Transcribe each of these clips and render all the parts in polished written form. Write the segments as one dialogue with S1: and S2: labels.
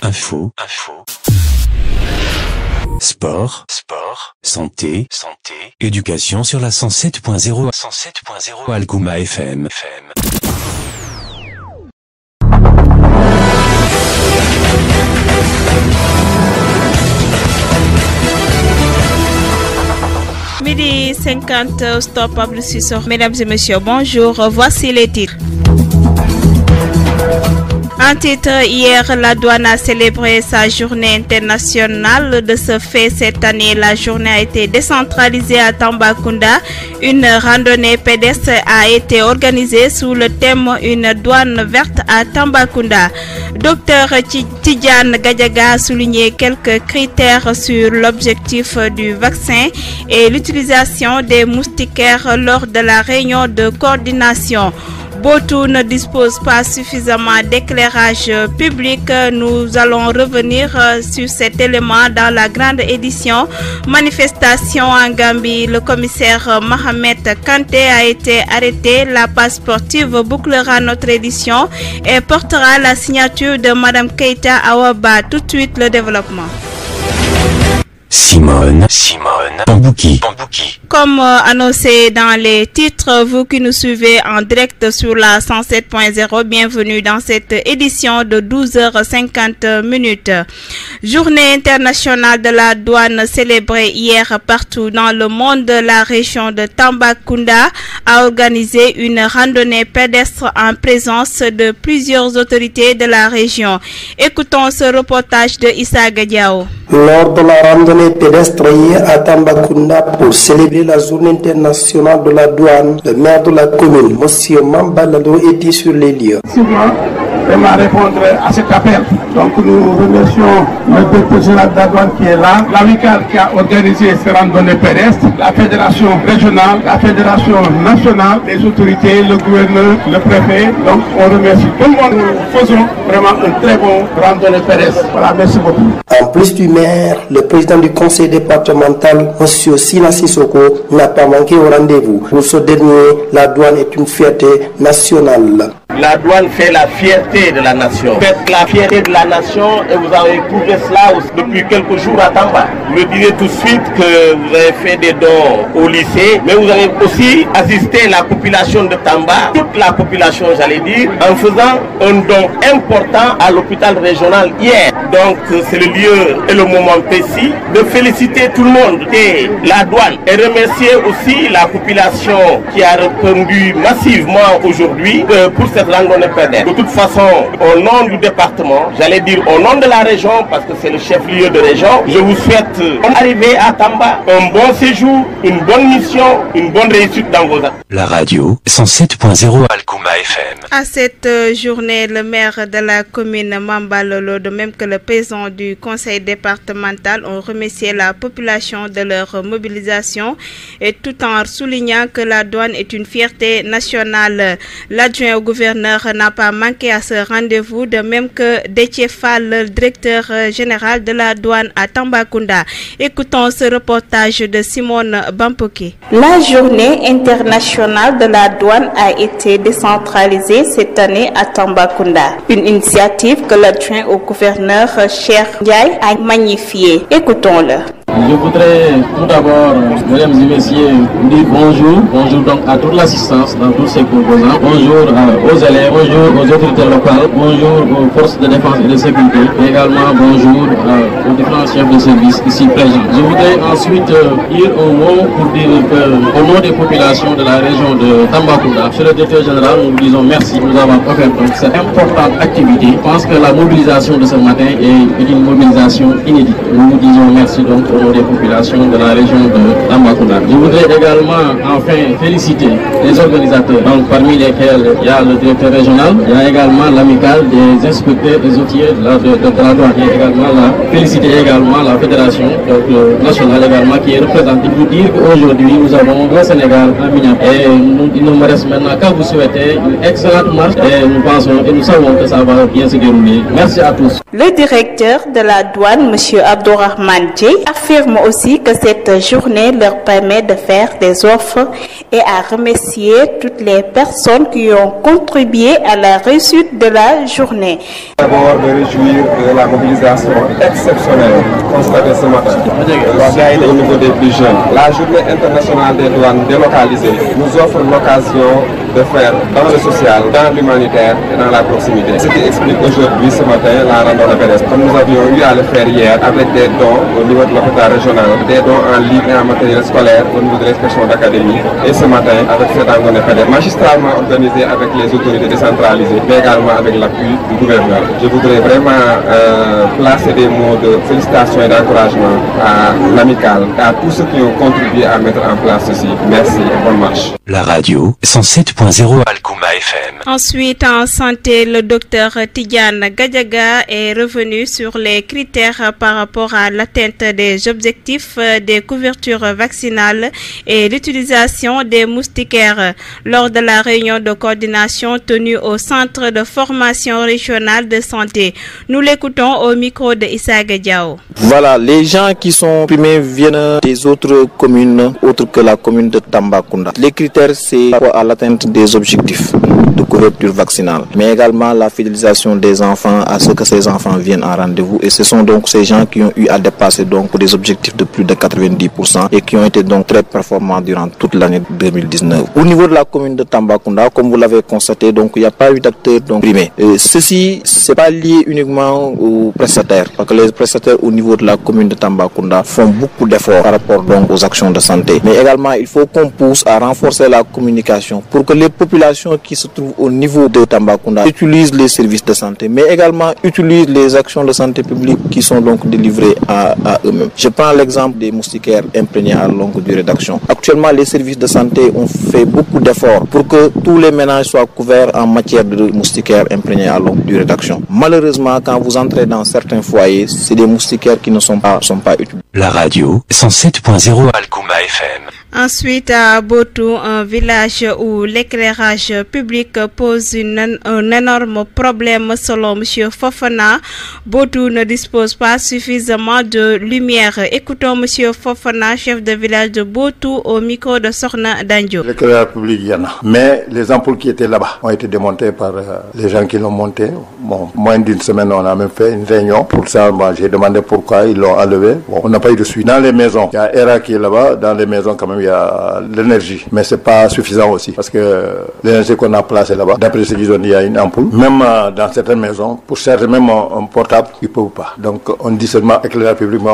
S1: Info. Sport. Santé. Éducation sur la 107.0 Algouma FM.
S2: Midi 50, stop Pablo Cissor. Mesdames et messieurs, bonjour. Voici les titres. En titre, hier, la douane a célébré sa journée internationale. De ce fait, cette année, la journée a été décentralisée à Tambacounda. Une randonnée pédestre a été organisée sous le thème « Une douane verte à Tambacounda ». Docteur Tidiane Gadiaga a souligné quelques critères sur l'objectif du vaccin et l'utilisation des moustiquaires lors de la réunion de coordination. Botou ne dispose pas suffisamment d'éclairage public. Nous allons revenir sur cet élément dans la grande édition. Manifestation en Gambie, le commissaire Mohamed Kanté a été arrêté. La page sportive bouclera notre édition et portera la signature de Madame Keita Awaba. Tout de suite, le développement.
S1: Simone Pambouki.
S2: Comme annoncé dans les titres, vous qui nous suivez en direct sur la 107.0, bienvenue dans cette édition de 12h50. Journée internationale de la douane célébrée hier partout dans le monde. La région de Tambacounda a organisé une randonnée pédestre en présence de plusieurs autorités de la région. Écoutons ce reportage de Issa Gadiao.
S3: Lors de la randonnée pédestre hier à Tambacounda pour célébrer la journée internationale de la douane, le maire de la commune, M. Mambalado, était sur les lieux.
S4: Vraiment répondre à cet appel. Donc nous remercions le directeur général de la douane qui est là, l'amicale qui a organisé ces randonnées pédestres, la fédération régionale, la fédération nationale, les autorités, le gouverneur, le préfet. Donc on remercie tout le monde. Nous faisons vraiment un très bon randonnée pédestre. Voilà, merci beaucoup.
S3: En plus du maire, le président du conseil départemental, M. Sina Sissoko, n'a pas manqué au rendez-vous. Pour ce dernier, la douane est une fierté nationale.
S5: La douane fait la fierté de la nation. Faites la fierté de la nation et vous avez prouvé cela aussi depuis quelques jours à Tamba. Je dirais tout de suite que vous avez fait des dons au lycée, mais vous avez aussi assisté la population de Tamba, toute la population j'allais dire, en faisant un don important à l'hôpital régional hier. Donc c'est le lieu et le moment précis de féliciter tout le monde et la douane et remercier aussi la population qui a répondu massivement aujourd'hui pour cette randonnée pédestre. De toute façon, au nom du département, j'allais dire au nom de la région, parce que c'est le chef-lieu de région, je vous souhaite arriver à Tamba, un bon séjour, une bonne mission, une bonne réussite dans vos actes.
S1: La radio 107.0 Algouma FM.
S2: À cette journée, le maire de la commune Mambalolo, de même que le président du conseil départemental, ont remercié la population de leur mobilisation et tout en soulignant que la douane est une fierté nationale. L'adjoint au gouverneur n'a pas manqué à ce rendez-vous, de même que Déthié Fall, le directeur général de la douane à Tambacounda. Écoutons ce reportage de Simone Bampoki.
S6: La journée internationale de la douane a été décentralisée cette année à Tambacounda. Une initiative que l'adjoint au gouverneur Cheikh Ndiaye a magnifiée. Écoutons-le.
S7: Je voudrais tout d'abord, mesdames et messieurs, dire bonjour. Bonjour donc à toute l'assistance dans tous ces composants. Bonjour aux élèves, bonjour aux autorités locales, bonjour aux forces de défense et de sécurité. Et également bonjour aux différents chefs de service ici présents. Je voudrais ensuite dire un mot pour dire qu'au nom des populations de la région de Tambacounda, monsieur le directeur général, nous vous disons merci de nous avoir offert cette importante activité. Je pense que la mobilisation de ce matin est une mobilisation inédite. Nous vous disons merci donc au nom des populations de la région de Tambacounda. Je voudrais également enfin féliciter les organisateurs, donc parmi lesquels il y a le directeur régional, il y a également l'amicale des inspecteurs et outiers de la douane, et également féliciter également la fédération nationale également qui est représentée pour dire qu'aujourd'hui nous avons au Sénégal un Mignam. Et il nous reste maintenant qu'à vous souhaiter une excellente marche et nous pensons et nous savons que ça va bien se dérouler. Merci à tous.
S6: Le directeur de la douane, M. Abdourahmane Djei, a fait affirme aussi que cette journée leur permet de faire des offres et à remercier toutes les personnes qui ont contribué à la réussite de la journée.
S8: D'abord, me réjouir de la mobilisation exceptionnelle constatée ce matin au niveau des plus jeunes. La journée internationale des douanes délocalisées nous offre l'occasion de faire dans le social, dans l'humanitaire et dans la proximité. Ce qui explique aujourd'hui, ce matin, la randonnée pédestre. Comme nous avions eu à le faire hier avec des dons au niveau de l'hôpital régional, des dons en livres et en matériel scolaire au niveau de l'inspection d'académie. Et ce matin, avec cette randonnée pédestre, magistralement organisée avec les autorités décentralisées, mais également avec l'appui du gouverneur. Je voudrais vraiment placer des mots de félicitations et d'encouragement à l'amicale et à tous ceux qui ont contribué à mettre en place ceci. Merci et bonne marche.
S1: La radio 107.0 Alkouma FM.
S2: Ensuite, en santé, le docteur Tidiane Gadiaga est revenu sur les critères par rapport à l'atteinte des objectifs des couvertures vaccinales et l'utilisation des moustiquaires lors de la réunion de coordination tenue au Centre de formation régional de santé. Nous l'écoutons au micro de Issa Diao.
S9: Voilà, les gens qui sont primés viennent des autres communes autres que la commune de Tambacounda. Les critères, c'est à l'atteinte des objectifs de couverture vaccinale, mais également la fidélisation des enfants à ce que ces enfants viennent en rendez-vous. Et ce sont donc ces gens qui ont eu à dépasser donc des objectifs de plus de 90% et qui ont été donc très performants durant toute l'année 2019. Au niveau de la commune de Tambacounda, comme vous l'avez constaté, donc il n'y a pas eu d'acteurs donc primés. Ceci, c'est pas lié uniquement aux prestataires, parce que les prestataires au niveau de la commune de Tambacounda font beaucoup d'efforts par rapport donc aux actions de santé. Mais également, il faut qu'on pousse à renforcer la communication pour que les populations qui se trouvent au niveau de Tambacounda utilisent les services de santé, mais également utilisent les actions de santé publique qui sont donc délivrées à eux-mêmes. Je prends l'exemple des moustiquaires imprégnés à longue durée d'action. Actuellement, les services de santé ont fait beaucoup d'efforts pour que tous les ménages soient couverts en matière de moustiquaires imprégnés à longue durée d'action. Malheureusement, quand vous entrez dans certains foyers, c'est des moustiquaires qui ne sont pas utilisés.
S1: La radio 107.0 Alkouma FM.
S2: Ensuite, à Botou, un village où l'éclairage public pose un énorme problème selon M. Fofana. Botou ne dispose pas suffisamment de lumière. Écoutons M. Fofana, chef de village de Botou, au micro de Sorna Danjo.
S10: L'éclairage public, il y en a. Mais les ampoules qui étaient là-bas ont été démontées par les gens qui l'ont monté. Bon, moins d'une semaine, on a même fait une réunion. Pour ça, j'ai demandé pourquoi ils l'ont enlevé. Bon, on n'a pas eu de suite. Dans les maisons, il y a ERA qui est là-bas. Dans les maisons, quand même, il y a l'énergie. Mais c'est pas suffisant aussi. Parce que l'énergie qu'on a placée là-bas, d'après ce qu'ils ont dit, il y a une ampoule. Même dans certaines maisons, pour certains, même un portable, ils ne peuvent pas. Donc, on dit seulement éclairage public, mais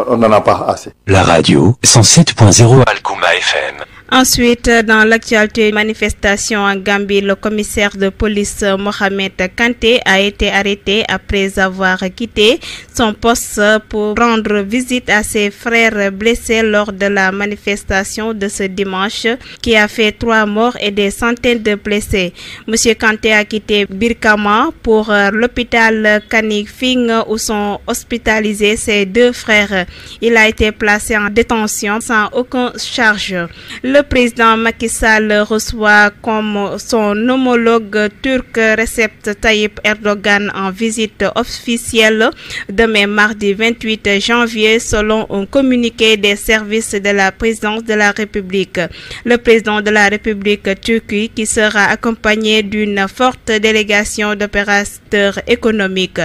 S10: on n'en a pas assez.
S1: La radio 107.0 Alkouma FM.
S2: Ensuite, dans l'actualité manifestation en Gambie, le commissaire de police Mohamed Kanté a été arrêté après avoir quitté son poste pour rendre visite à ses frères blessés lors de la manifestation de ce dimanche qui a fait 3 morts et des centaines de blessés. Monsieur Kanté a quitté Birkama pour l'hôpital Kanifing où sont hospitalisés ses 2 frères. Il a été placé en détention sans aucune charge. Le président Macky Sall reçoit comme son homologue turc Recep Tayyip Erdogan en visite officielle demain mardi 28 janvier selon un communiqué des services de la présidence de la République. Le président de la République turque qui sera accompagné d'une forte délégation d'opérateurs économiques.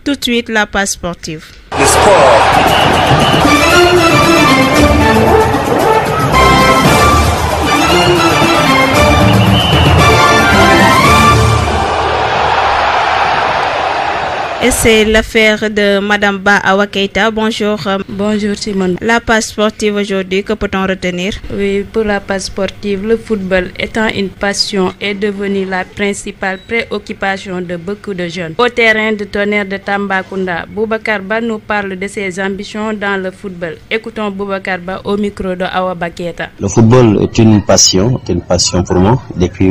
S2: Tout de suite, la page sportive.
S11: Le sport.
S2: Et c'est l'affaire de Madame Ba Awa Keita. Bonjour.
S12: Bonjour Simone.
S2: La page sportive aujourd'hui, que peut-on retenir?
S12: Oui, pour la page sportive, le football étant une passion est devenu la principale préoccupation de beaucoup de jeunes. Au terrain de Tonnerre de Tambacounda, Boubacar Ba nous parle de ses ambitions dans le football. Écoutons Boubacar Ba au micro de Awa Baketa.
S13: Le football est une passion pour moi. Depuis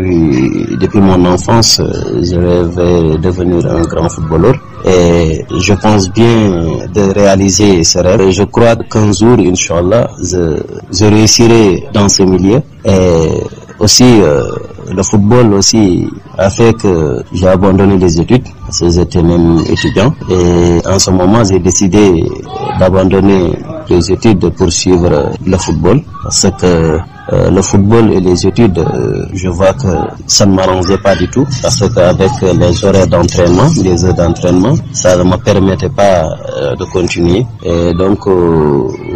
S13: mon enfance, je rêvais devenir un grand footballeur. Et je pense bien de réaliser ce rêve. Et je crois qu'un jour, Inch'Allah, je réussirai dans ce milieu. Et aussi, le football aussi a fait que j'ai abandonné les études, parce que j'étais même étudiant. Et en ce moment, j'ai décidé d'abandonner les études de poursuivre le football, parce que le football et les études, je vois que ça ne m'arrangeait pas du tout, parce qu'avec les horaires d'entraînement, les heures d'entraînement, ça ne me permettait pas de continuer. Et donc,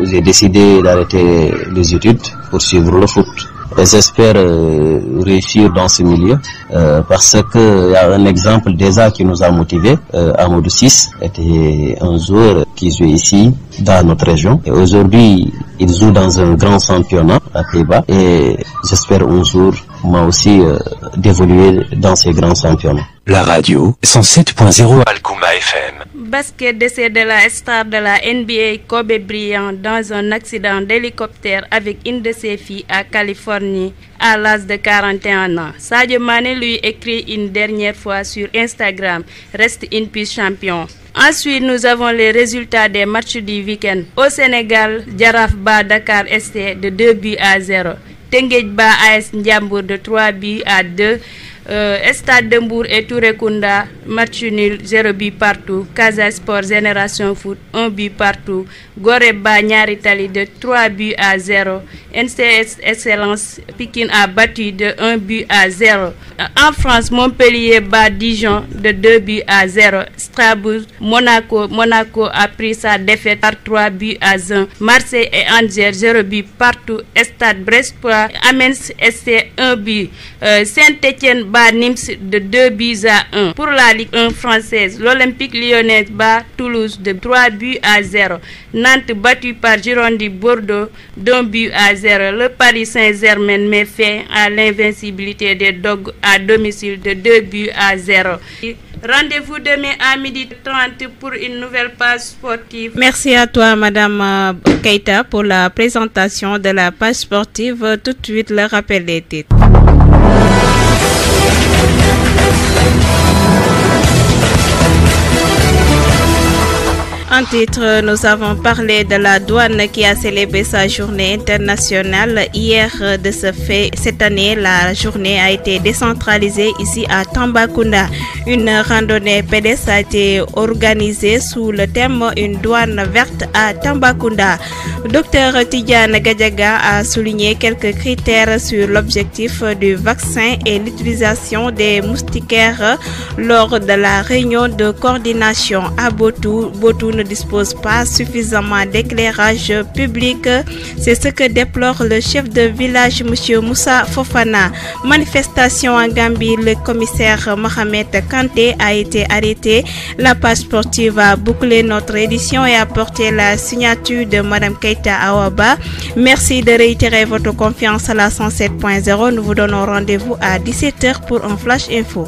S13: j'ai décidé d'arrêter les études pour suivre le foot. Et j'espère réussir dans ce milieu, parce qu'il y a un exemple déjà qui nous a motivés. Amadou Ciss était un joueur qui jouait ici, dans notre région. Et aujourd'hui, il joue dans un grand championnat à Pays-Bas. Et j'espère un jour, moi aussi, d'évoluer dans ces grands championnats.
S1: La radio 107.0 Algouma FM.
S12: Basket, décès de la star de la NBA Kobe Bryant dans un accident d'hélicoptère avec une de ses filles à Californie à l'âge de 41 ans. Sadio Mané lui écrit une dernière fois sur Instagram, reste in peace champion. Ensuite, nous avons les résultats des matchs du week-end. Au Sénégal, Jaraaf bat Dakar ST de 2-0. Teungueth bat AS Ndiambour de 3-2. Stade de Mbour et Touré-Kunda, match nul 0 but partout. Casa Sport Génération Foot 1 but partout. Gorée bat Niary Tally de 3-0. NCS Excellence Pikine a battu de 1-0. En France, Montpellier bat Dijon de 2-0. Strasbourg, Monaco a pris sa défaite par 3-1. Marseille et Angers 0 but partout. Stade Brestois Amiens SC 1 but. Saint-Étienne bat Nims de 2-1. Pour la Ligue 1 française, l'Olympique lyonnais bat Toulouse de 3-0. Nantes battu par Girondins Bordeaux d'1-0. Le Paris Saint-Germain met fin à l'invincibilité des Dogs à domicile de 2-0. Rendez-vous demain à 12h30 pour une nouvelle page sportive.
S2: Merci à toi, Madame Keita, pour la présentation de la page sportive. Tout de suite, le rappel des titres. En titre, nous avons parlé de la douane qui a célébré sa journée internationale. Hier, de ce fait, cette année, la journée a été décentralisée ici à Tambacounda. Une randonnée pédestre a été organisée sous le thème « Une douane verte à Tambacounda ». Dr Tidiane Gadiaga a souligné quelques critères sur l'objectif du vaccin et l'utilisation des moustiquaires lors de la réunion de coordination à Botou. Botou ne dispose pas suffisamment d'éclairage public. C'est ce que déplore le chef de village, M. Moussa Fofana. Manifestation en Gambie, le commissaire Mohamed Kanté a été arrêté. La page sportive a bouclé notre édition et a porté la signature de Mme Keita Awaba. Merci de réitérer votre confiance à la 107.0. Nous vous donnons rendez-vous à 17h pour un flash info.